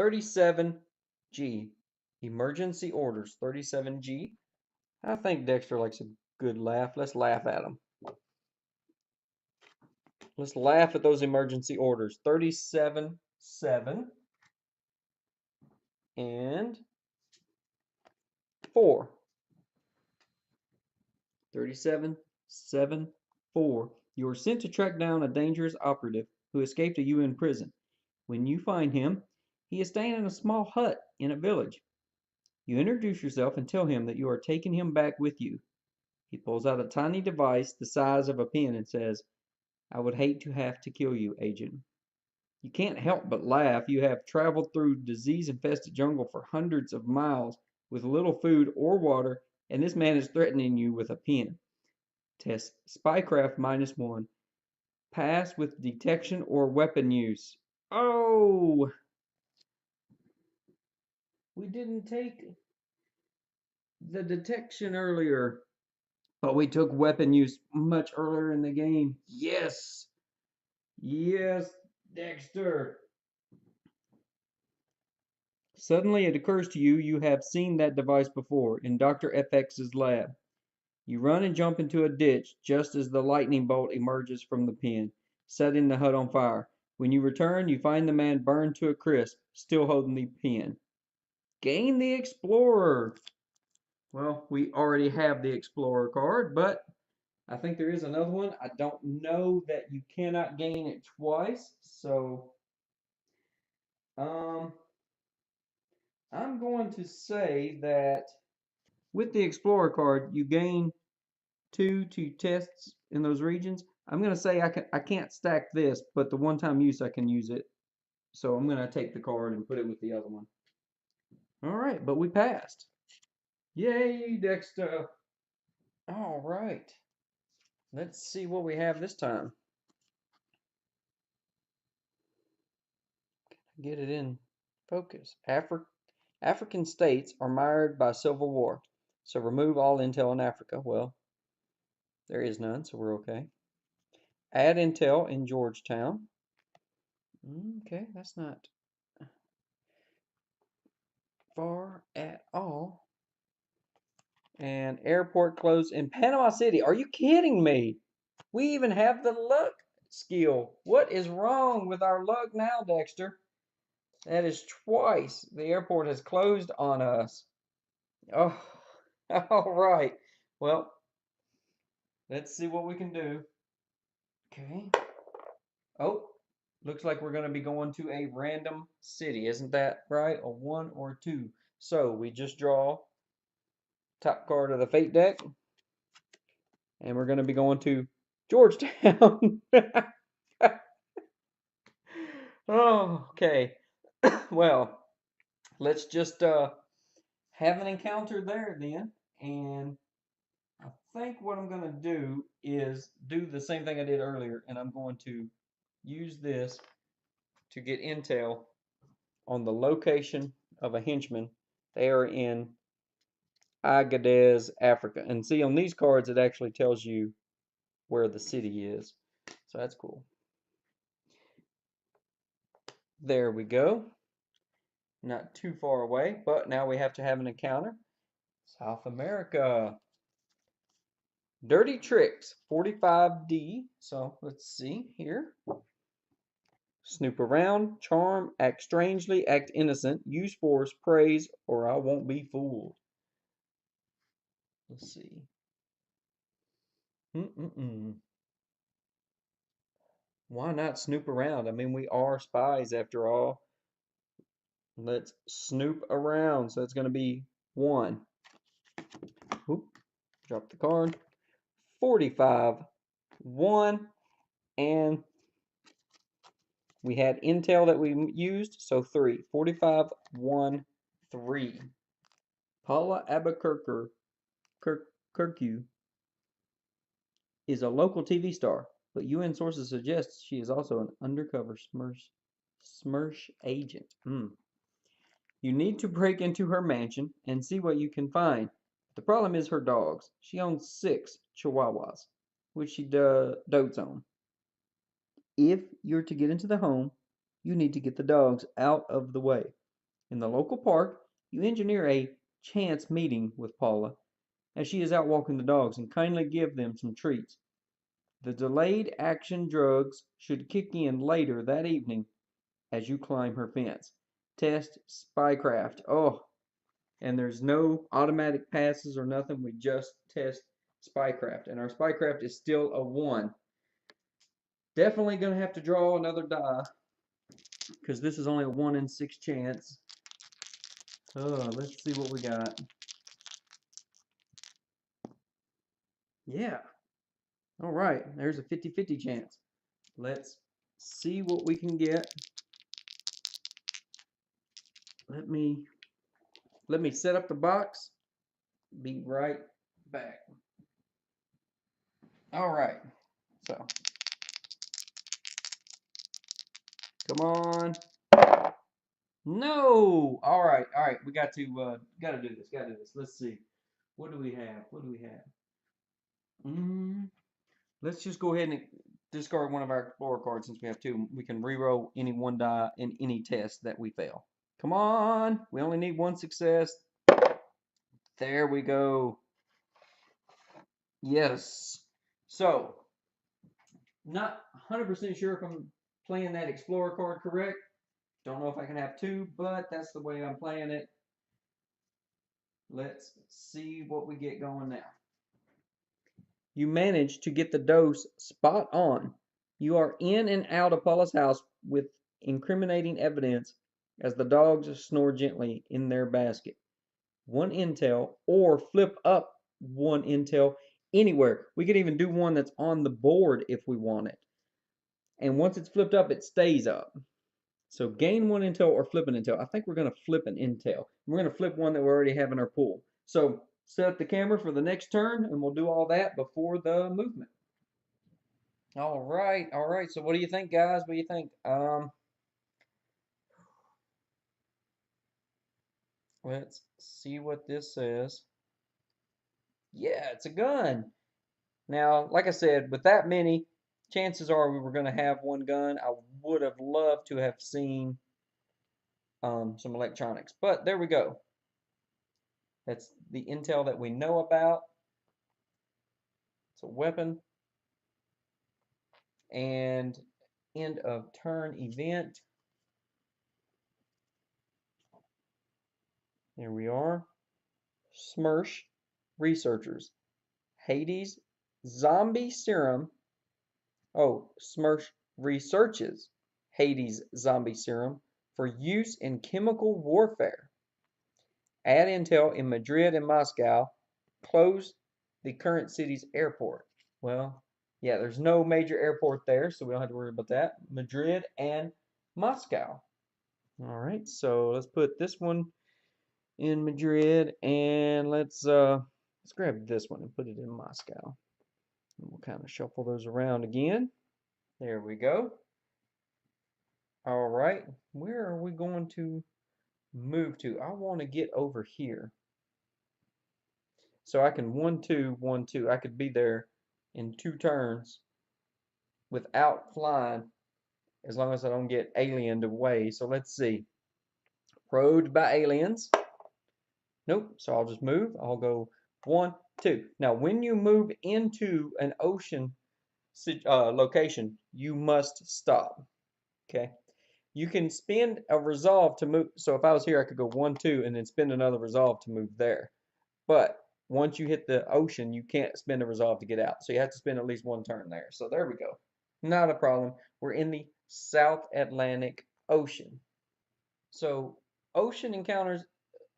37G. Emergency orders. 37G. I think Dexter likes a good laugh. Let's laugh at him. Let's laugh at those emergency orders. 37-7 and 4. 37-7-4. You are sent to track down a dangerous operative who escaped a UN prison. When you find him, he is staying in a small hut in a village. You introduce yourself and tell him that you are taking him back with you. He pulls out a tiny device the size of a pin and says, "I would hate to have to kill you, Agent." You can't help but laugh. You have traveled through disease-infested jungle for hundreds of miles with little food or water, and this man is threatening you with a pin. Test Spycraft -1. Pass with detection or weapon use. Oh! We didn't take the detection earlier, but we took weapon use much earlier in the game. Yes! Yes, Dexter! Suddenly it occurs to you you have seen that device before in Dr. FX's lab. You run and jump into a ditch just as the lightning bolt emerges from the pin, setting the hut on fire. When you return, you find the man burned to a crisp, still holding the pin. Gain the Explorer! Well, we already have the Explorer card, but I think there is another one. I don't know that you cannot gain it twice, so I'm going to say that with the Explorer card, you gain 2 to tests in those regions. I'm going to say I can't stack this, but the one-time use I can use it. So I'm going to take the card and put it with the other one. All right, but we passed. Yay, Dexter. All right. Let's see what we have this time. Get it in focus. African states are mired by civil war, so remove all intel in Africa. Well, there is none, so we're okay. Add intel in Georgetown. Okay, that's not far at all. And airport closed in Panama City. Are you kidding me? We even have the luck skill. What is wrong with our luck now, Dexter? That is twice the airport has closed on us. Oh, all right. Well, let's see what we can do. Okay. Oh, looks like we're going to be going to a random city. Isn't that right? A 1 or 2. So we just draw top card of the fate deck. And we're going to be going to Georgetown. Oh, okay. Well, let's just have an encounter there then. And I think what I'm going to do is do the same thing I did earlier. And I'm going to use this to get intel on the location of a henchman. They are in Agadez, Africa. And see, on these cards, it actually tells you where the city is. So that's cool. There we go. Not too far away, but now we have to have an encounter. South America. Dirty Tricks, 45D. So let's see here. Snoop around, charm, act strangely, act innocent, use force, praise, or I won't be fooled. Let's see. Why not snoop around? I mean, we are spies after all. Let's snoop around. So it's going to be 1. Oop, drop the card. 45, 1, and we had intel that we used, so 3. 45, 1, 3. Paula Albuquerque is a local TV star, but UN sources suggest she is also an undercover SMERSH agent. You need to break into her mansion and see what you can find. The problem is her dogs. She owns 6 chihuahuas, which she dotes on. If you're to get into the home, you need to get the dogs out of the way. In the local park, you engineer a chance meeting with Paula as she is out walking the dogs and kindly give them some treats. The delayed action drugs should kick in later that evening as you climb her fence. Test spycraft. Oh, and there's no automatic passes or nothing. We just test spycraft, and our spycraft is still a 1. Definitely gonna have to draw another die because this is only a 1 in 6 chance. Oh, let's see what we got. Yeah. All right. There's a 50-50 chance. Let's see what we can get. Let me set up the box. Be right back. All right. So, come on. No. All right. All right. We got to do this. Got to do this. Let's see. What do we have? What do we have? Let's just go ahead and discard one of our Explorer cards since we have 2. We can reroll any 1 die in any test that we fail. Come on. We only need 1 success. There we go. Yes. So, not 100% sure if I'm playing that Explorer card correct. Don't know if I can have 2, but that's the way I'm playing it. Let's see what we get going now. You manage to get the dose spot on. You are in and out of Paula's house with incriminating evidence as the dogs snore gently in their basket. 1 intel, or flip up 1 intel anywhere. We could even do one that's on the board if we want it. And once it's flipped up, it stays up. So gain 1 intel or flip an intel. I think we're going to flip an intel. We're going to flip one that we already have in our pool. So set up the camera for the next turn, and we'll do all that before the movement. All right, all right. So what do you think, guys? What do you think? Let's see what this says. Yeah, it's a gun. Now, like I said, with that many, chances are we were going to have 1 gun. I would have loved to have seen some electronics, but there we go. That's the intel that we know about. It's a weapon. And end of turn event. There we are. SMERSH researchers. Hades zombie serum. Oh, SMERSH researches Hades zombie serum for use in chemical warfare. Add intel in Madrid and Moscow. Close the current city's airport. Well, yeah, there's no major airport there, so we don't have to worry about that. Madrid and Moscow. All right, so let's put this one in Madrid, and let's grab this one and put it in Moscow. And we'll kind of shuffle those around again. There we go. All right, where are we going to move to? I want to get over here. So I can 1-2, 1-2. I could be there in 2 turns without flying as long as I don't get aliened away. So let's see. Probed by aliens. Nope. So I'll just move. I'll go 1, 2. Now, when you move into an ocean location, you must stop. Okay. You can spend a resolve to move. So if I was here, I could go 1, 2, and then spend another resolve to move there. But once you hit the ocean, you can't spend a resolve to get out. So you have to spend at least 1 turn there. So there we go. Not a problem. We're in the South Atlantic Ocean. So ocean encounters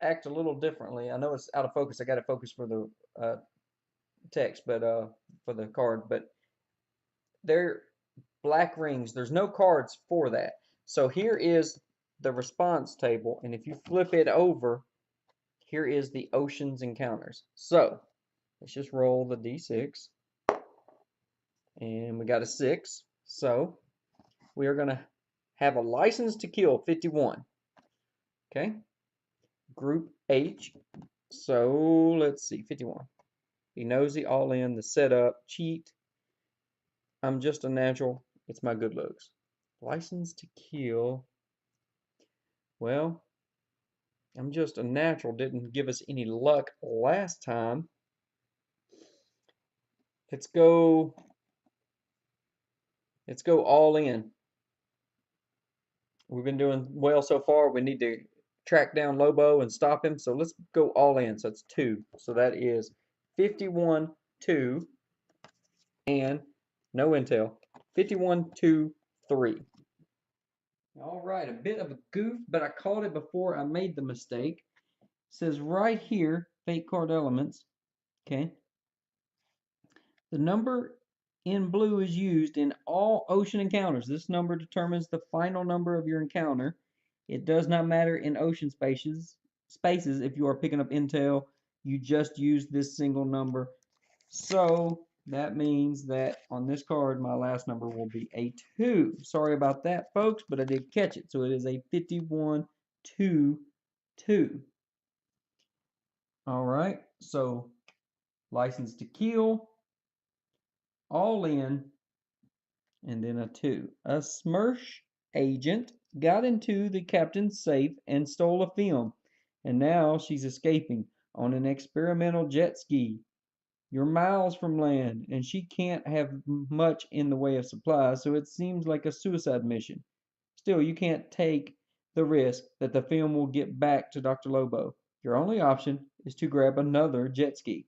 act a little differently. I know it's out of focus. I got to focus for the text, but for the card. But they're black rings. There's no cards for that. So here is the response table, and if you flip it over, here is the ocean's encounters. So let's just roll the d6, and we got a 6. So we are going to have a license to kill 51. Okay. Group H. So let's see, 51. Be nosy, all in, the setup, cheat. I'm just a natural. It's my good looks. License to kill. Well, I'm just a natural. Didn't give us any luck last time. Let's go. Let's go all in. We've been doing well so far. We need to track down Lobo and stop him. So let's go all in. So it's 2. So that is 51, 2, and no intel. 51, 2, 3. All right, a bit of a goof, but I caught it before I made the mistake. It says right here, fake card elements. Okay. The number in blue is used in all ocean encounters. This number determines the final number of your encounter. It does not matter in ocean spaces if you are picking up intel. You just use this single number. So that means that on this card, my last number will be a 2. Sorry about that, folks, but I did catch it. So it is a 51, 2, 2. All right, so license to kill, all in, and then a 2. A SMERSH agent got into the captain's safe and stole a film, and now she's escaping on an experimental jet ski. You're miles from land, and she can't have much in the way of supplies, so it seems like a suicide mission. Still, you can't take the risk that the film will get back to Dr. Lobo. Your only option is to grab another jet ski.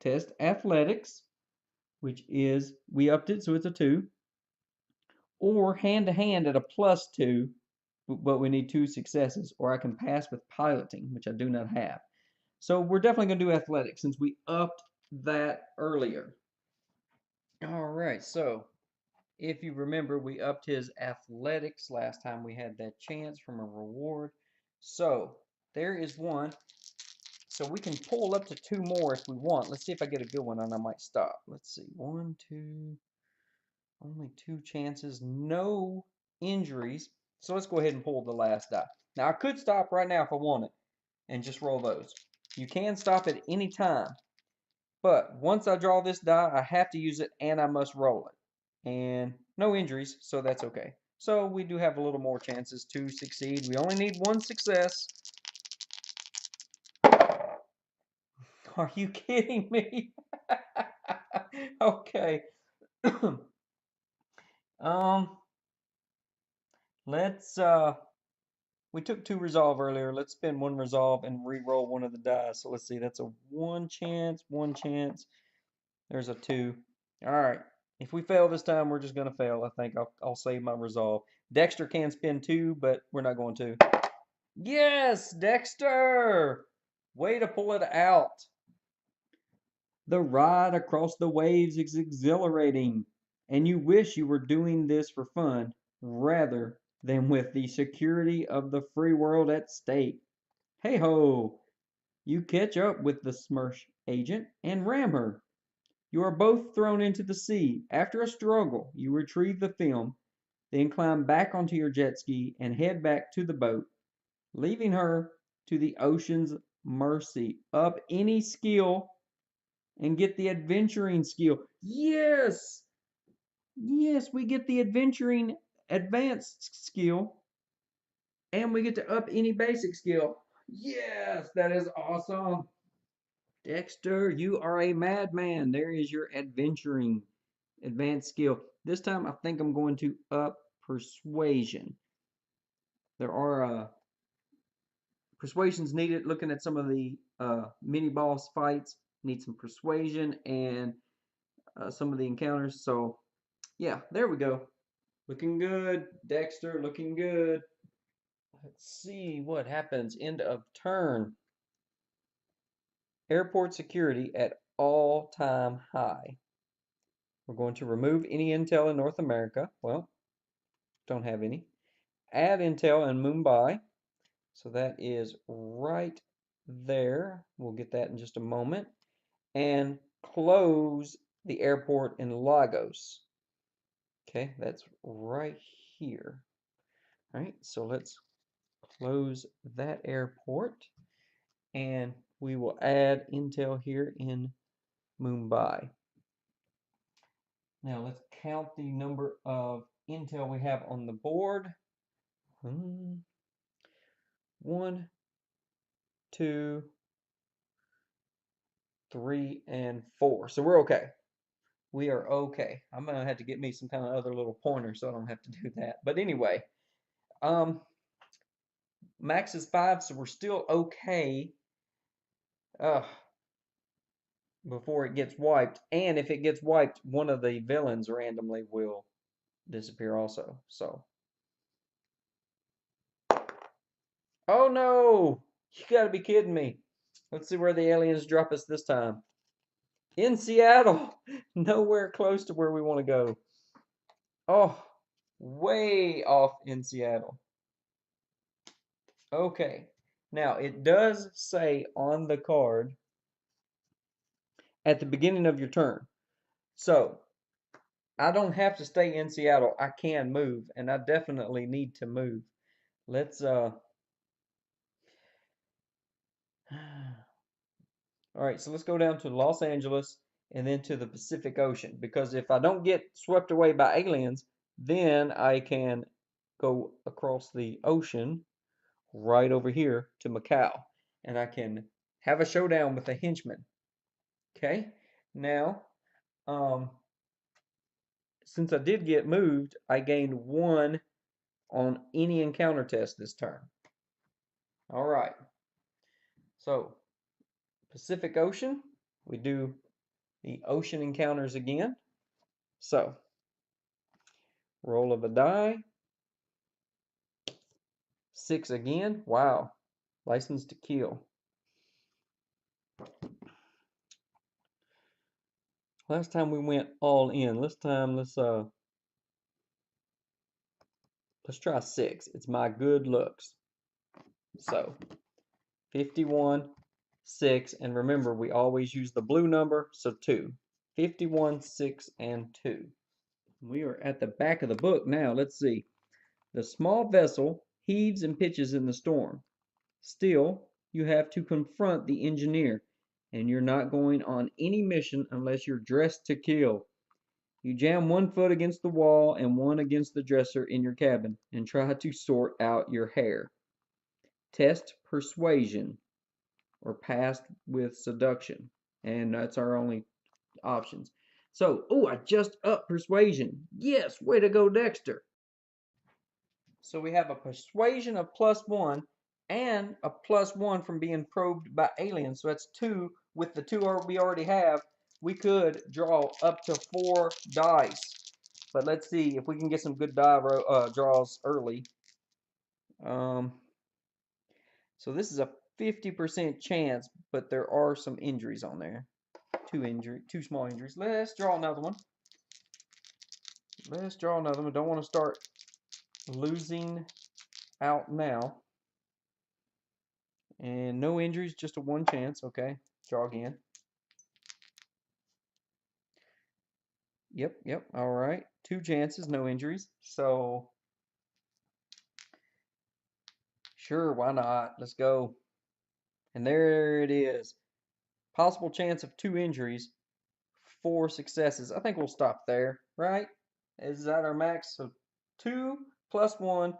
Test athletics, which is, we upped it, so it's a 2. Or hand to hand at a +2, but we need 2 successes. Or I can pass with piloting, which I do not have. So we're definitely going to do athletics since we upped that earlier. All right, so if you remember, we upped his athletics last time we had that chance from a reward. So there is one. So we can pull up to 2 more if we want. Let's see if I get a good one and I might stop. Let's see. 1, 2, only 2 chances, no injuries. So let's go ahead and pull the last die. Now I could stop right now if I wanted and just roll those. You can stop at any time. But once I draw this die, I have to use it and I must roll it. And no injuries, so that's okay. So we do have a little more chances to succeed. We only need 1 success. Are you kidding me? Okay. Let's we took 2 resolve earlier. Let's spend 1 resolve and re-roll one of the dice. So let's see, that's a 1 chance, 1 chance. There's a 2. All right. If we fail this time, we're just going to fail. I think I'll save my resolve. Dexter can spin 2, but we're not going to. Yes, Dexter! Way to pull it out. The ride across the waves is exhilarating, and you wish you were doing this for fun rather than with the security of the free world at stake. Hey ho! You catch up with the SMERSH agent and ram her. You are both thrown into the sea. After a struggle, you retrieve the film, then climb back onto your jet ski and head back to the boat, leaving her to the ocean's mercy. Up any skill and get the adventuring skill. Yes! Yes, we get the adventuring advanced skill, and we get to up any basic skill. Yes, that is awesome. Dexter, you are a madman. There is your adventuring advanced skill. This time I think I'm going to up persuasion. There are persuasions needed. Looking at some of the mini boss fights, need some persuasion and some of the encounters. So yeah, there we go. Looking good, Dexter, looking good. Let's see what happens. End of turn. Airport security at all-time high. We're going to remove any intel in North America. Well, don't have any. Add intel in Mumbai. So that is right there. We'll get that in just a moment. And close the airport in Lagos. Okay, that's right here. All right, so let's close that airport. And we will add intel here in Mumbai. Now let's count the number of intel we have on the board. 1, 2, 3, and 4. So we're okay. We are okay. I'm gonna have to get me some kind of other little pointer so I don't have to do that. But anyway, max is 5, so we're still okay. Before it gets wiped. And if it gets wiped, one of the villains randomly will disappear also. So. Oh no! You gotta be kidding me. Let's see where the aliens drop us this time. In Seattle! Nowhere close to where we want to go. Oh, way off in Seattle. Okay. Now, it does say on the card at the beginning of your turn. So, I don't have to stay in Seattle. I can move, and I definitely need to move. Let's all right, so let's go down to Los Angeles and then to the Pacific Ocean, because if I don't get swept away by aliens, then I can go across the ocean right over here to Macau, and I can have a showdown with a henchman. Okay? Now, since I did get moved, I gained 1 on any encounter test this turn. All right. So, Pacific Ocean, we do the ocean encounters again. So, roll of a die. 6 again. Wow. License to kill. Last time we went all in. This time let's try 6. It's my good looks. So 51, 6, and remember we always use the blue number, so 2. 51, 6, and 2. We are at the back of the book now. Let's see. The small vessel heaves and pitches in the storm. Still, you have to confront the engineer, and you're not going on any mission unless you're dressed to kill. You jam 1 foot against the wall and 1 against the dresser in your cabin and try to sort out your hair. Test persuasion or pass with seduction, and that's our only options. So, oh, I just upped persuasion. Yes, way to go, Dexter. So we have a persuasion of +1 and a +1 from being probed by aliens. So that's 2. With the 2 we already have, we could draw up to 4 dice. But let's see if we can get some good die draws early. So this is a 50% chance, but there are some injuries on there. 2 small injuries. Let's draw another one. Let's draw another one. Don't want to start losing out now. And no injuries, just a 1 chance. Okay, draw again. Yep, all right. 2 chances, no injuries. So, sure, why not? Let's go. And there it is. Possible chance of 2 injuries, 4 successes. I think we'll stop there, right? Is that our max? So 2 plus 1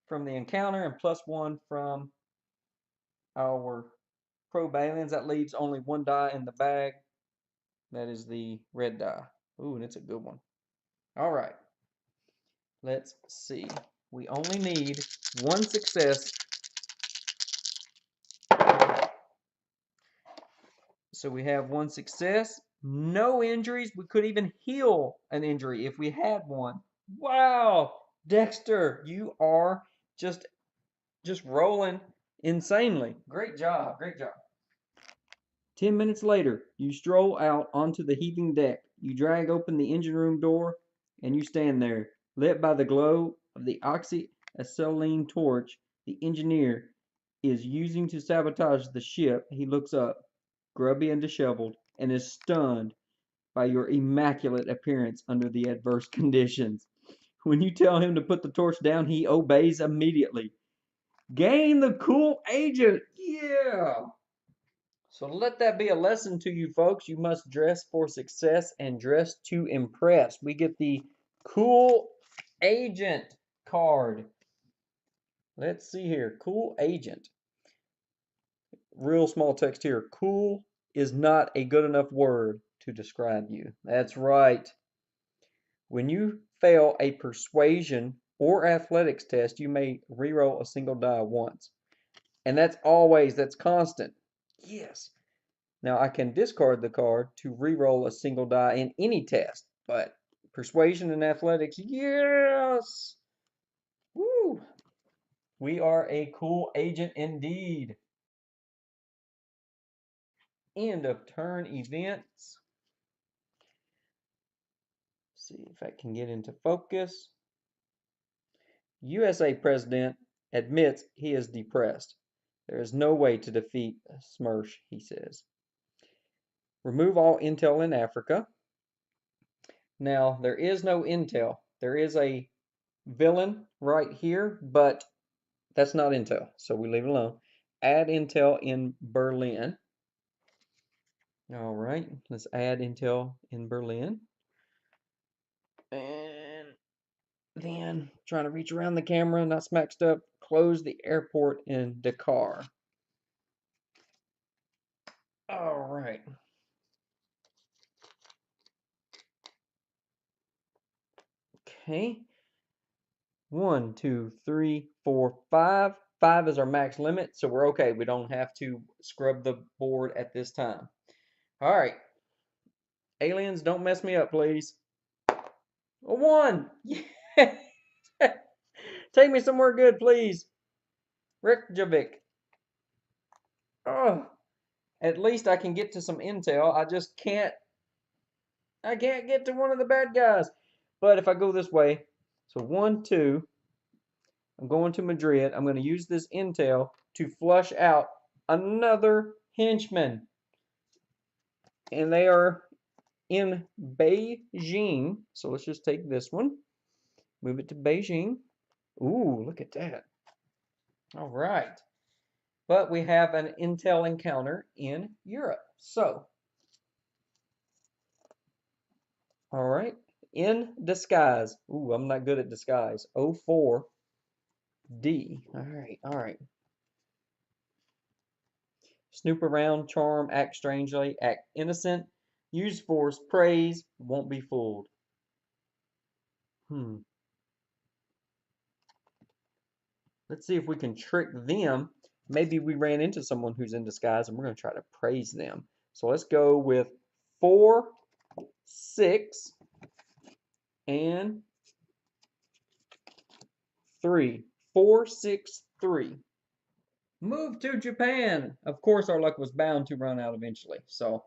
from the encounter and +1 from our probe aliens. That leaves only 1 die in the bag. That is the red die. Ooh, and it's a good one. All right. Let's see. We only need 1 success. So we have 1 success. No injuries. We could even heal an injury if we had one. Wow, Dexter, you are just rolling insanely. Great job, great job. 10 minutes later, you stroll out onto the heaving deck. You drag open the engine room door, and you stand there, lit by the glow of the oxyacetylene torch the engineer is using to sabotage the ship. He looks up, grubby and disheveled, and is stunned by your immaculate appearance under the adverse conditions. When you tell him to put the torch down, he obeys immediately. Gain the cool agent! Yeah! So let that be a lesson to you folks. You must dress for success and dress to impress. We get the cool agent card. Let's see here. Cool agent. real small text here. Cool is not a good enough word to describe you. That's right. When you fail a persuasion or athletics test, you may reroll a single die once. And that's constant. Yes. Now I can discard the card to reroll a single die in any test, but persuasion and athletics, yes. Woo. We are a cool agent indeed. End of turn events. See if I can get into focus. USA president admits he is depressed. There is no way to defeat SMERSH, he says. Remove all intel in Africa. Now, there is no intel. There is a villain right here, but that's not intel, so we leave it alone. Add intel in Berlin. All right, let's add intel in Berlin. And then, trying to reach around the camera, not smack stuff, close the airport in Dakar. All right. Okay. 1, 2, 3, 4, 5. 5 is our max limit, so we're okay. We don't have to scrub the board at this time. All right. Aliens, don't mess me up, please. A 1. Yeah. Take me somewhere good, please. Reykjavik. Oh, at least I can get to some intel. I just can't. I can't get to one of the bad guys. But if I go this way, so 1, 2. I'm going to Madrid. I'm going to use this intel to flush out another henchman. And they are in Beijing. So let's just take this one. Move it to Beijing. Ooh, look at that. All right. But we have an intel encounter in Europe. So, all right. In disguise. Ooh, I'm not good at disguise. 04D. All right, all right. Snoop around, charm, act strangely, act innocent, use force, praise, won't be fooled. Let's see if we can trick them. Maybe we ran into someone who's in disguise and we're going to try to praise them. So let's go with 4, 6, and 3. 4, 6, 3. Move to Japan. Of course, our luck was bound to run out eventually. So,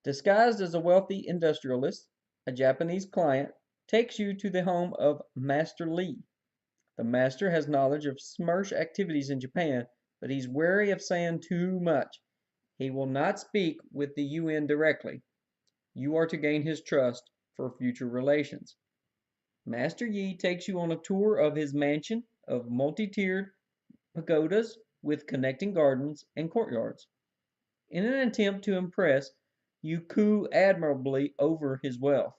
disguised as a wealthy industrialist, a Japanese client takes you to the home of Master Lee. The master has knowledge of SMERSH activities in Japan, but he's wary of saying too much. He will not speak with the UN directly. You are to gain his trust for future relations. Master Yi takes you on a tour of his mansion of multi-tiered pagodas with connecting gardens and courtyards. In an attempt to impress, you coo admirably over his wealth.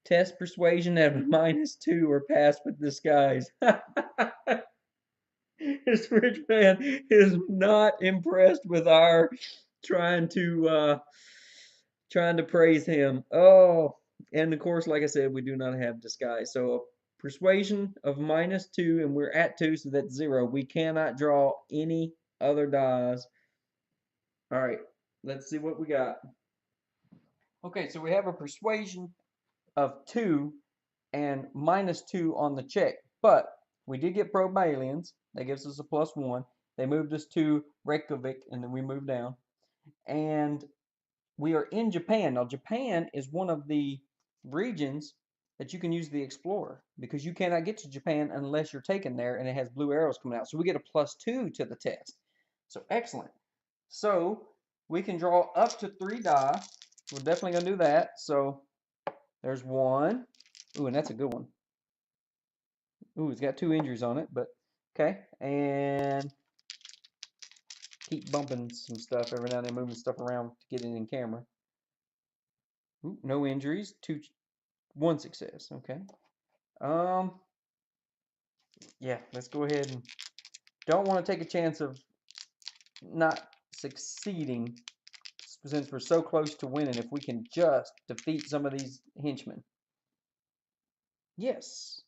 Test persuasion at -2 or pass with disguise. This rich man is not impressed with our trying to praise him. Oh, and of course, like I said, we do not have disguise. So a persuasion of -2, and we're at 2, so that's 0. We cannot draw any other dies. All right, let's see what we got. Okay, so we have a persuasion of 2 and -2 on the check, but we did get probed by aliens. That gives us a +1. They moved us to Reykjavik, and then we moved down. And we are in Japan. Now, Japan is one of the regions that you can use the Explorer because you cannot get to Japan unless you're taken there, and it has blue arrows coming out. So we get a +2 to the test. So excellent. So we can draw up to 3 die. We're definitely going to do that. So there's 1. Ooh, and that's a good one. Ooh, it's got 2 injuries on it, but okay. And keep bumping some stuff every now and then, moving stuff around to get it in camera. Ooh, no injuries. 1 success. Okay. Yeah, let's go ahead and don't want to take a chance of not succeeding since we're so close to winning if we can just defeat some of these henchmen. Yes.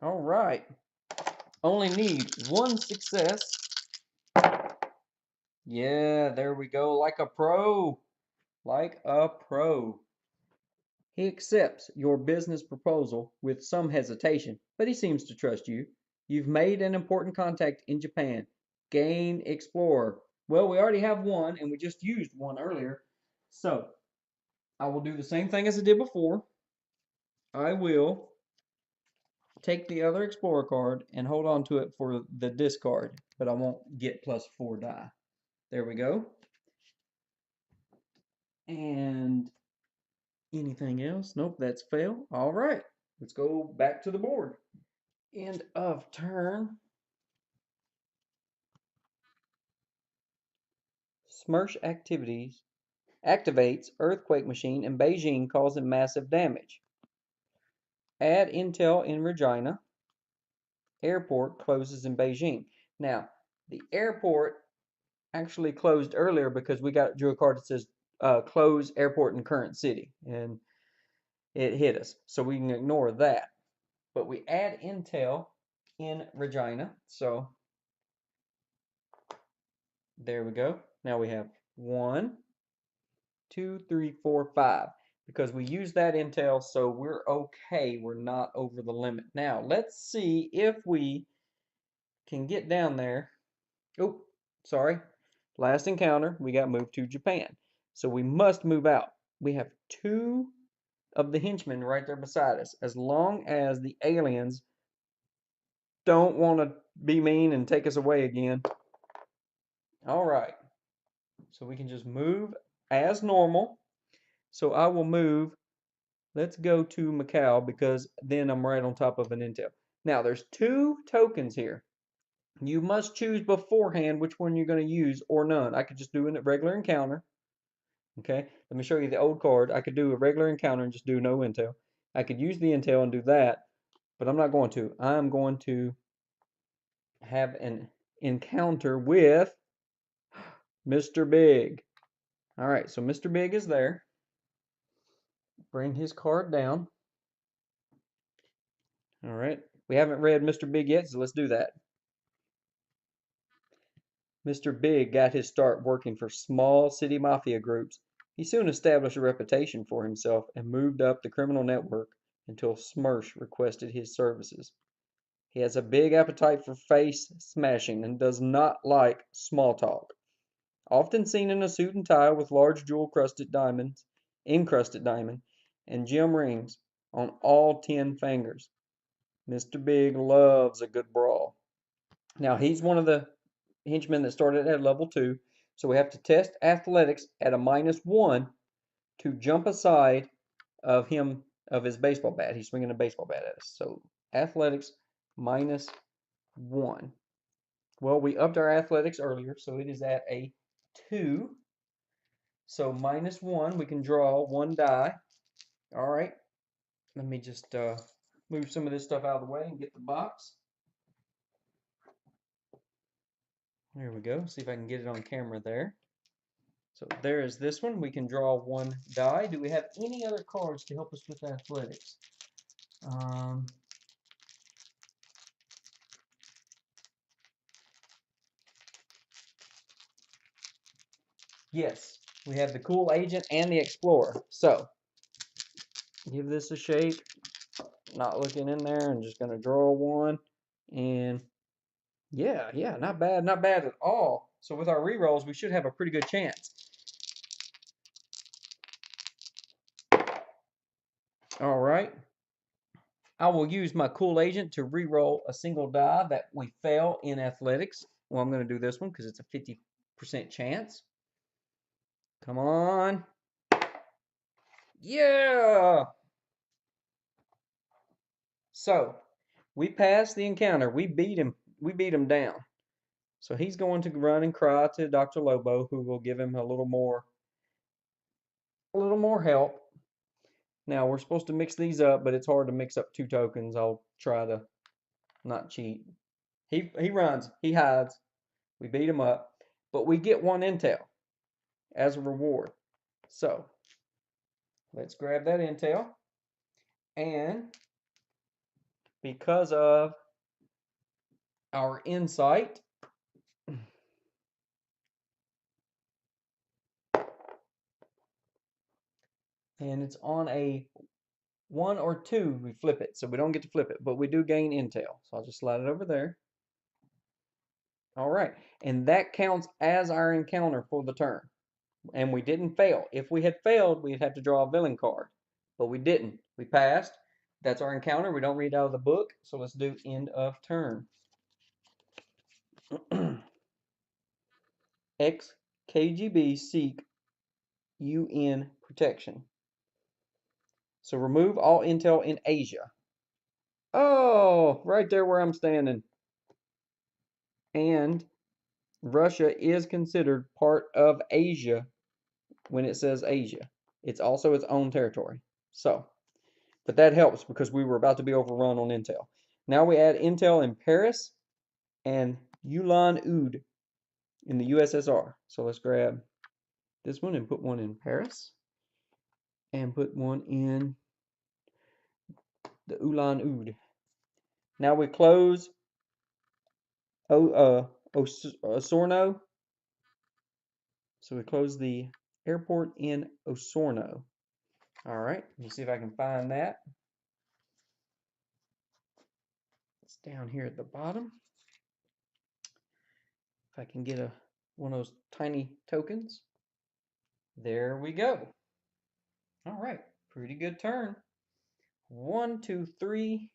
All right. Only need one success. Yeah, there we go. Like a pro. Like a pro. He accepts your business proposal with some hesitation, but he seems to trust you. You've made an important contact in Japan. Gain Explorer. Well, we already have one, and we just used one earlier. So, I will do the same thing as I did before. I will take the other Explorer card and hold on to it for the discard, but I won't get +4 die. There we go. And anything else? Nope, that's fail. All right, let's go back to the board. End of turn. SMERSH activities activates earthquake machine in Beijing, causing massive damage. Add intel in Regina. Airport closes in Beijing. Now, the airport actually closed earlier because we drew a card that says close airport in current city, and it hit us. So we can ignore that. But we add intel in Regina. So there we go. Now we have 1, 2, 3, 4, 5. Because we use that intel, so we're okay. We're not over the limit. Now, let's see if we can get down there. Oh, sorry. Last encounter, we got moved to Japan. So we must move out. We have 2 of the henchmen right there beside us. As long as the aliens don't want to be mean and take us away again. All right. So we can just move as normal. So I will move. Let's go to Macau because then I'm right on top of an intel. Now there's 2 tokens here. You must choose beforehand which one you're going to use or none. I could just do a regular encounter. Okay, let me show you the old card. I could do a regular encounter and just do no intel. I could use the intel and do that, but I'm not going to. I'm going to have an encounter with Mr. Big. All right, so Mr. Big is there. Bring his card down. All right, we haven't read Mr. Big yet, so let's do that. Mr. Big got his start working for small city mafia groups. He soon established a reputation for himself and moved up the criminal network until SMERSH requested his services. He has a big appetite for face smashing and does not like small talk. Often seen in a suit and tie with large encrusted diamond, and gem rings on all 10 fingers. Mr. Big loves a good brawl. Now, he's one of the henchmen that started at level 2, so we have to test athletics at a -1 to jump aside of his baseball bat. He's swinging a baseball bat at us. So athletics -1. Well, we upped our athletics earlier, so it is at a 2. So -1, we can draw 1 die. All right. Let me just move some of this stuff out of the way and get the box. There we go. See if I can get it on camera there. So there is this one. We can draw 1 die. Do we have any other cards to help us with athletics? Yes, we have the cool agent and the explorer. So give this a shake. Not looking in there. I'm just going to draw 1. And yeah, not bad at all. So with our rerolls, we should have a pretty good chance. All right. I will use my cool agent to reroll a single die that we fail in athletics. Well, I'm going to do this one because it's a 50% chance. Come on. Yeah. So we passed the encounter. We beat him. We beat him down. So he's going to run and cry to Dr. Lobo, who will give him a little more help. Now we're supposed to mix these up, but it's hard to mix up 2 tokens. I'll try to not cheat. He runs. He hides. We beat him up, but we get 1 intel as a reward. So let's grab that intel, and because of our insight, and it's on a 1 or 2, we flip it. So we don't get to flip it, but we do gain intel. So I'll just slide it over there. All right, and that counts as our encounter for the turn. And we didn't fail. If we had failed, we'd have to draw a villain card, but we didn't. We passed. That's our encounter. We don't read out of the book, so let's do end of turn. X KGB seek UN protection. So remove all intel in Asia. Oh, right there where I'm standing. And Russia is considered part of Asia when it says Asia. It's also its own territory. So, but that helps because we were about to be overrun on intel. Now we add intel in Paris and Ulan-Ude in the USSR. So let's grab this one and put one in Paris and put one in the Ulan-Ude. Now we close Osorno. So we close the airport in Osorno. All right, let me see if I can find that. It's down here at the bottom. If I can get one of those tiny tokens. There we go. All right, pretty good turn. 1, 2, 3,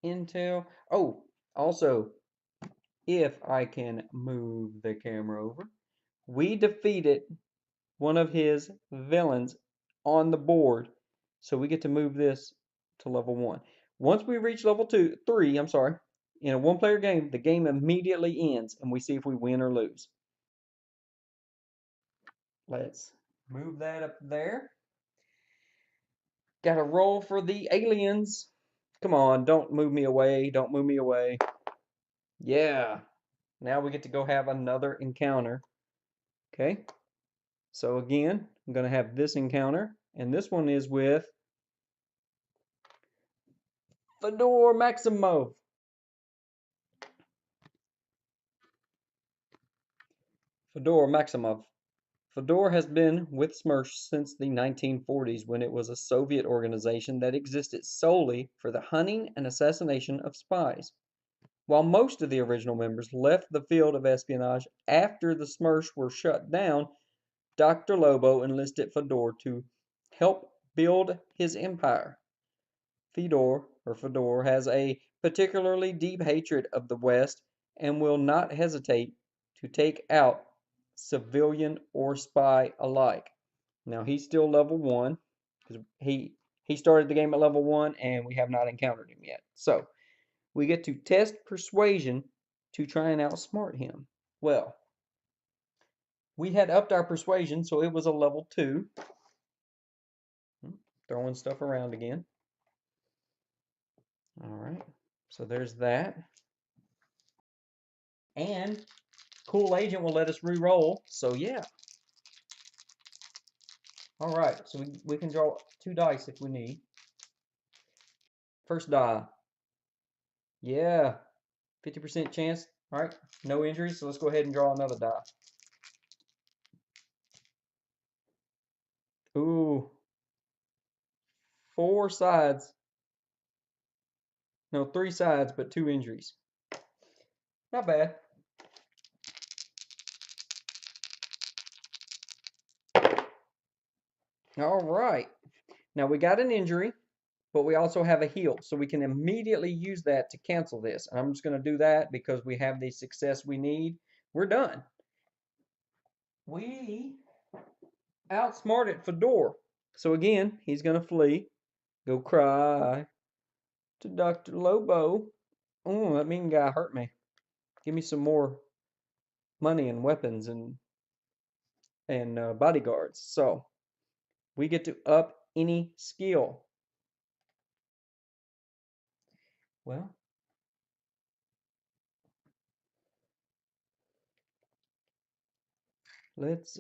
intel. Oh, also, if I can move the camera over, we defeated one of his villains on the board, so we get to move this to level 1. Once we reach level 3, I'm sorry, in a 1-player game, the game immediately ends, and we see if we win or lose. Let's move that up there. Got to roll for the aliens. Come on, don't move me away. Don't move me away. Yeah. Now we get to go have another encounter. Okay. So again, I'm going to have this encounter. And this one is with Fedor Maximov. Fedor Maximov. Fedor has been with SMERSH since the 1940s, when it was a Soviet organization that existed solely for the hunting and assassination of spies. While most of the original members left the field of espionage after the SMERSH were shut down, Dr. Lobo enlisted Fedor to help build his empire. Fedor has a particularly deep hatred of the West and will not hesitate to take out civilian or spy alike. Now he's still level 1 because he started the game at level 1 and we have not encountered him yet. So we get to test persuasion to try and outsmart him. Well, we had upped our persuasion, so it was a level 2. Throwing stuff around again. All right, so there's that. And Cool Agent will let us re-roll, so yeah. All right, so we can draw 2 dice if we need. First die. Yeah, 50% chance. All right, no injuries, so let's go ahead and draw another die. Ooh, 4 sides. No, 3 sides, but 2 injuries. Not bad. All right. Now we got an injury, but we also have a heal, so we can immediately use that to cancel this. And I'm just going to do that because we have the success we need. We're done. We outsmarted Fedor. So again, he's going to flee. Go cry to Dr. Lobo. Oh, that mean guy hurt me. Give me some more money and weapons and bodyguards. So we get to up any skill. Well, Let's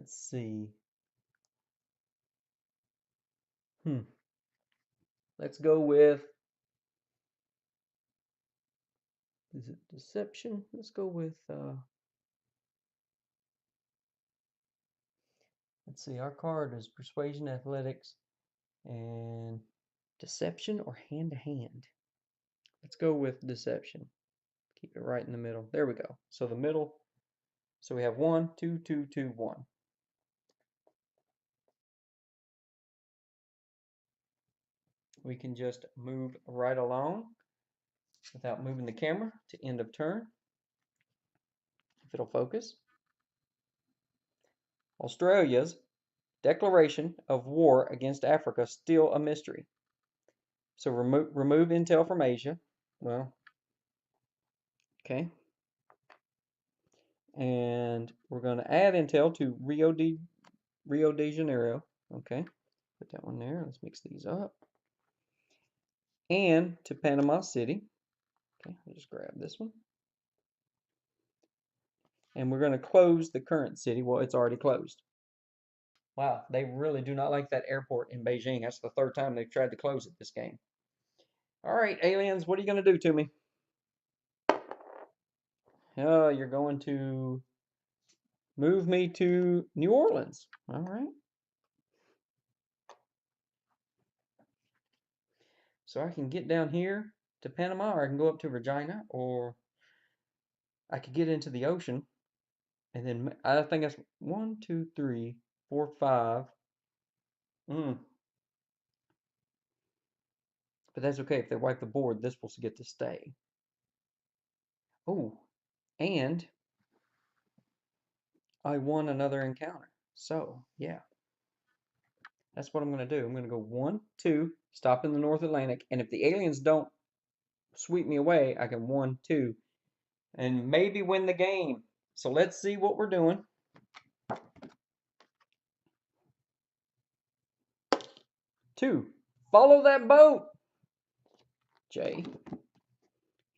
see. Let's go with, is it deception? Let's go with let's see, our card is persuasion, athletics, and deception or hand to hand. Let's go with deception. Keep it right in the middle. There we go. So the middle. So we have 1, 2, 2, 2, 1. We can just move right along without moving the camera to end of turn. If it'll focus. Australia's declaration of war against Africa still a mystery. So remove intel from Asia. Well, okay. And we're going to add intel to Rio de Janeiro. Okay. Put that one there. Let's mix these up. And to Panama City. Okay, I'll just grab this one. And we're going to close the current city. Well, it's already closed. Wow, they really do not like that airport in Beijing. That's the third time they've tried to close it this game. All right, aliens, what are you going to do to me? Oh, you're going to move me to New Orleans. All right. So I can get down here to Panama, or I can go up to Regina, or I could get into the ocean. And then I think that's 1, 2, 3, 4, 5. But that's okay. If they wipe the board, this will get to stay. Oh, and I won another encounter. So, yeah. That's what I'm going to do. I'm going to go 1, 2, stop in the North Atlantic. And if the aliens don't sweep me away, I can 1, 2, and maybe win the game. So let's see what we're doing. 2, follow that boat. J,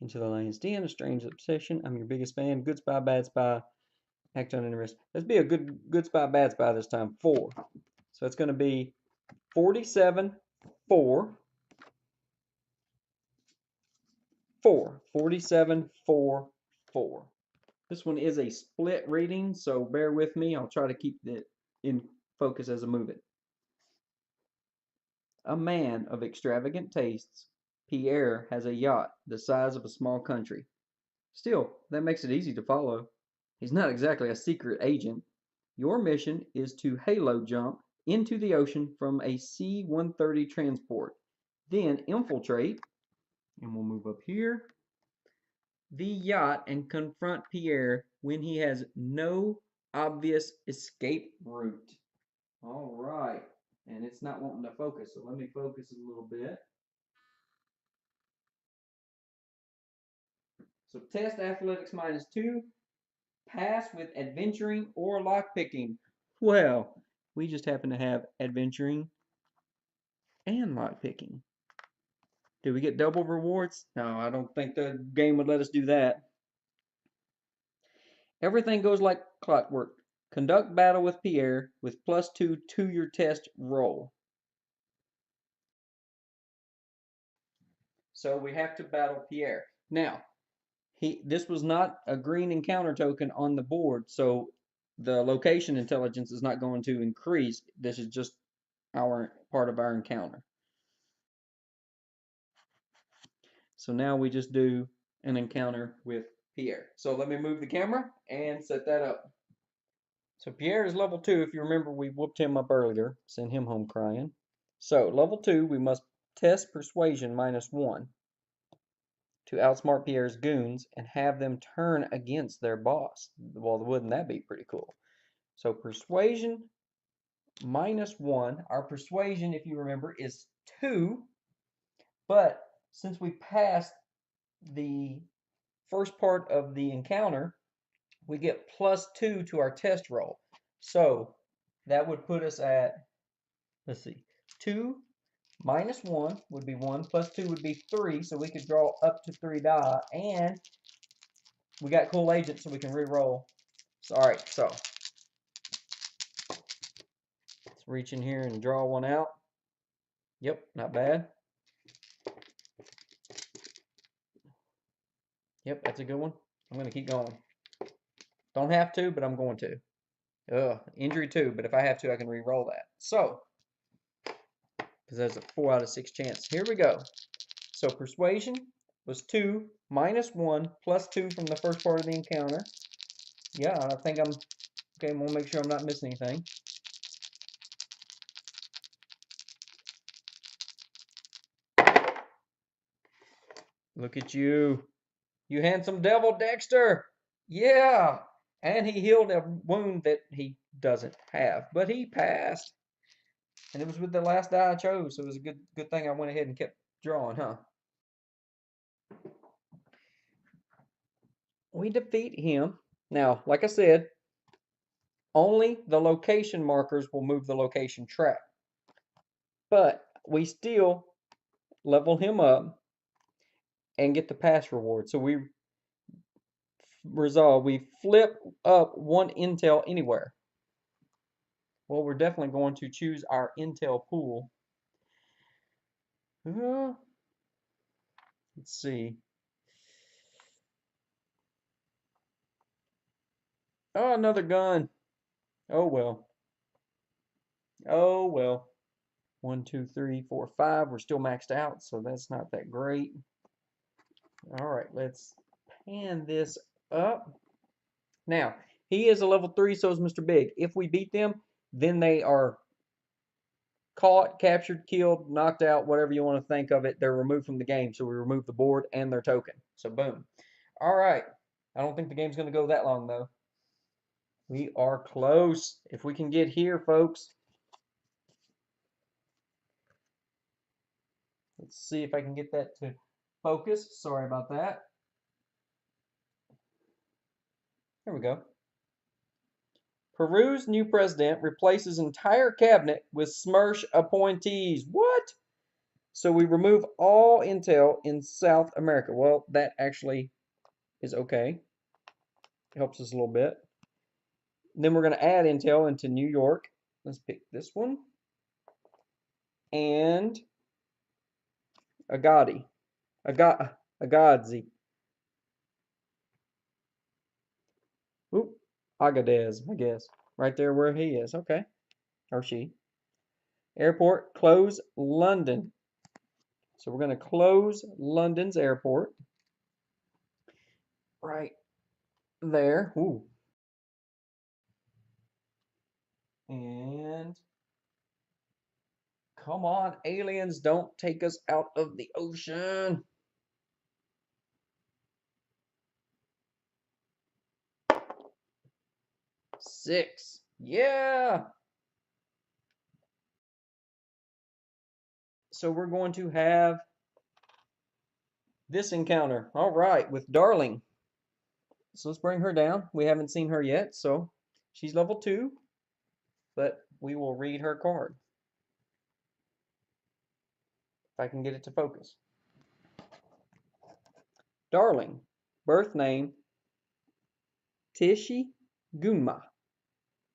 into the lion's den, a strange obsession. I'm your biggest fan. Good spy, bad spy. Act on interest. Let's be a good spy, bad spy this time. 4. So it's going to be 47, 4. 4. 47, 4, 4. This one is a split reading, so bear with me. I'll try to keep it in focus as I move it. A man of extravagant tastes, Pierre has a yacht the size of a small country. Still, that makes it easy to follow. He's not exactly a secret agent. Your mission is to halo jump into the ocean from a C-130 transport. Then infiltrate, and we'll move up here, the yacht and confront Pierre when he has no obvious escape route. All right. And it's not wanting to focus, so let me focus a little bit. So test athletics -2, pass with adventuring or lockpicking. Well, we just happen to have adventuring and lockpicking. Do we get double rewards? No, I don't think the game would let us do that. Everything goes like clockwork. Conduct battle with Pierre with +2 to your test roll. So we have to battle Pierre. Now, this was not a green encounter token on the board, so the location intelligence is not going to increase. This is just our part of our encounter. So now we just do an encounter with Pierre. So let me move the camera and set that up. So Pierre is level 2. If you remember, we whooped him up earlier, sent him home crying. So level 2, we must test persuasion -1 to outsmart Pierre's goons and have them turn against their boss. Well, wouldn't that be pretty cool? So persuasion -1. Our persuasion, if you remember, is 2. But since we passed the first part of the encounter, we get +2 to our test roll. So that would put us at, let's see, 2 -1 would be 1, +2 would be 3, so we could draw up to 3 die, and we got cool agent, so we can re-roll. So, all right, so let's reach in here and draw one out. Yep, not bad. Yep, that's a good one. I'm going to keep going. Don't have to, but I'm going to. Injury 2, but if I have to, I can re-roll that. So, because there's a 4 out of 6 chance. Here we go. So persuasion was 2 minus 1 plus 2 from the first part of the encounter. Yeah, I think I'm okay. I'm gonna make sure I'm not missing anything. Look at you, you handsome devil, Dexter. Yeah, and he healed a wound that he doesn't have, but he passed. And it was with the last die I chose, so it was a good thing I went ahead and kept drawing, huh? We defeat him. Now, like I said, only the location markers will move the location track. But we still level him up and get the pass reward. So we flip up 1 intel anywhere. Well, we're definitely going to choose our intel pool. Let's see. Oh, another gun. Oh well. Oh well. 1, 2, 3, 4, 5. We're still maxed out, so that's not that great. All right, let's pan this up. Now, he is a level 3, so is Mr. Big. If we beat them, then they are caught, captured, killed, knocked out, whatever you want to think of it. They're removed from the game, so we remove the board and their token. So boom. All right. I don't think the game's going to go that long, though. We are close. If we can get here, folks. Let's see if I can get that to focus. Sorry about that. There we go. Peru's new president replaces entire cabinet with SMERSH appointees. What? So we remove all intel in South America. Well, that actually is okay. Helps us a little bit. Then we're going to add intel into New York. Let's pick this one. And Agadi. Agadzi. Oop. Agadez, I guess. Right there where he is. Okay. Or she. Airport, close London. So we're going to close London's airport. Right there. Ooh. And come on, aliens, don't take us out of the ocean. Six. Yeah. So we're going to have this encounter. All right, with Darling. So let's bring her down. We haven't seen her yet, so she's level 2. But we will read her card. If I can get it to focus. Darling. Birth name Tishi Gunma.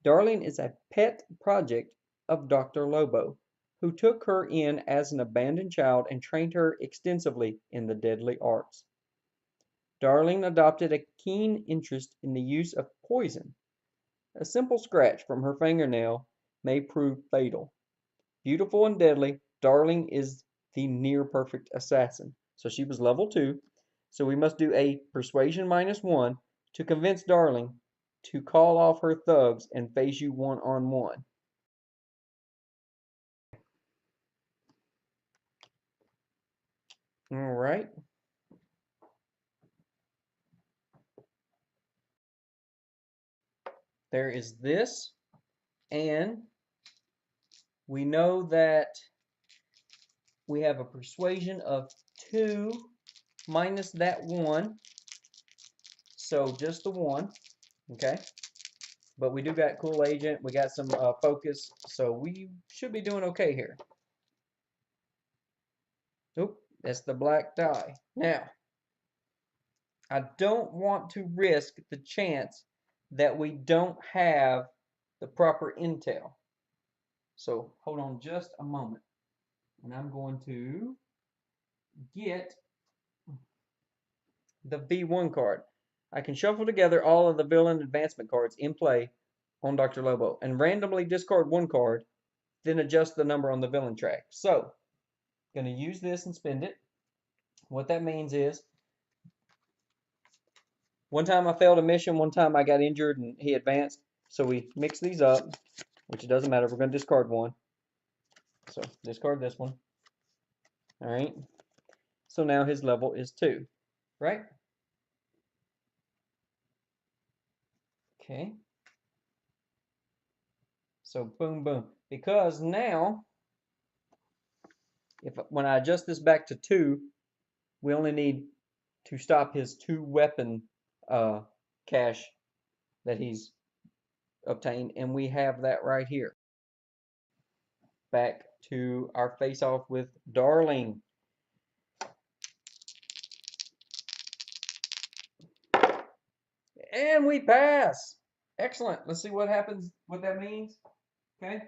Darling is a pet project of Dr. Lobo, who took her in as an abandoned child and trained her extensively in the deadly arts. Darling adopted a keen interest in the use of poison. A simple scratch from her fingernail may prove fatal. Beautiful and deadly, Darling is the near-perfect assassin. So she was level 2. So we must do a persuasion -1 to convince Darling to call off her thugs and face you one-on-one. All right. There is this, and we know that we have a persuasion of 2 minus that 1, so just the 1, okay? But we do got cool agent, we got some focus, so we should be doing okay here. Oop, that's the black die. Now, I don't want to risk the chance that we don't have the proper intel. So hold on just a moment. And I'm going to get the V1 card. I can shuffle together all of the villain advancement cards in play on Dr. Lobo and randomly discard one card, then adjust the number on the villain track. So, going to use this and spend it. What that means is, one time I failed a mission, one time I got injured and he advanced. So we mix these up, which it doesn't matter. We're going to discard one. So discard this one. All right. So now his level is 2, right? Okay. So boom, boom. Because now, when I adjust this back to 2, we only need to stop his 2 weapon cache that he's obtained, and we have that right here. Back to our face-off with Darling. And we pass. Excellent. Let's see what happens, what that means. Okay.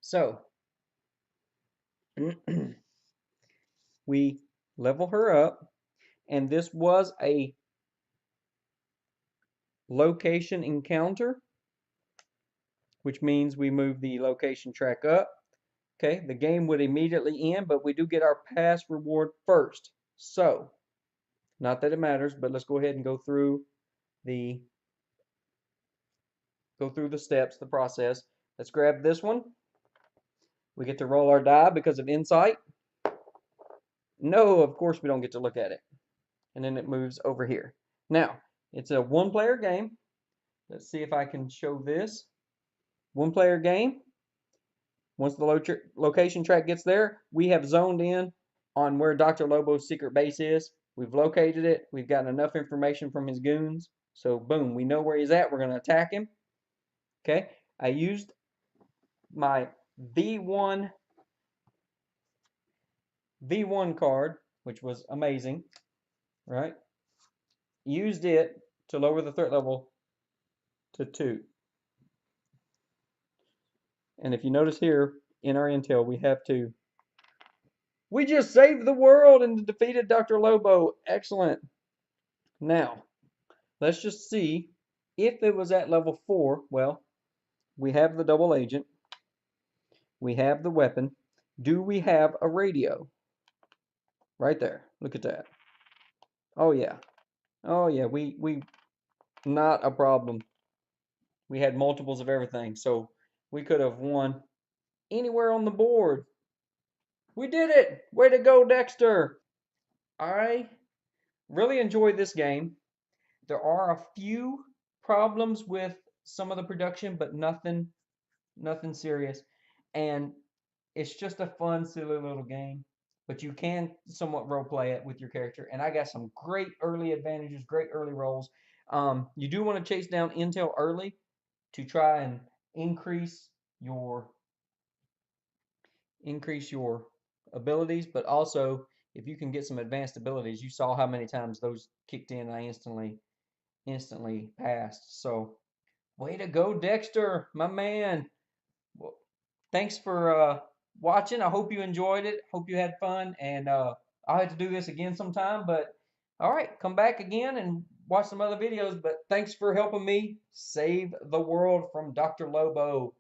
So, we level her up, and this was a location encounter, which means we move the location track up. Okay, the game would immediately end, but we do get our pass reward first. So, not that it matters, but let's go ahead and go through the steps, the process. Let's grab this one. We get to roll our die because of insight. No, of course we don't get to look at it. And then it moves over here. Now, it's a 1-player game. Let's see if I can show this. 1-player game. Once the location track gets there, we have zoned in on where Dr. Lobo's secret base is. We've located it. We've gotten enough information from his goons. So, boom, we know where he's at. We're going to attack him. Okay, I used my V1 card, which was amazing, right? Used it to lower the threat level to 2. And if you notice here in our intel, we have 2. We just saved the world and defeated Dr. Lobo. Excellent. Now, let's just see if it was at level 4. Well, we have the double agent. We have the weapon. Do we have a radio? Right there. Look at that. Oh, yeah. Oh, yeah. We not a problem. We had multiples of everything. So we could have won anywhere on the board. We did it. Way to go, Dexter. I really enjoyed this game. There are a few problems with some of the production, but nothing serious. And it's just a fun, silly little game. But you can somewhat role play it with your character. And I got some great early advantages, great early rolls. You do want to chase down intel early to try and increase your abilities, but also if you can get some advanced abilities, you saw how many times those kicked in and I instantly passed. So way to go, Dexter, my man. Well, thanks for watching. I hope you enjoyed it. Hope you had fun, and I'll have to do this again sometime, but all right, come back again and watch some other videos. But thanks for helping me save the world from Dr. Lobo.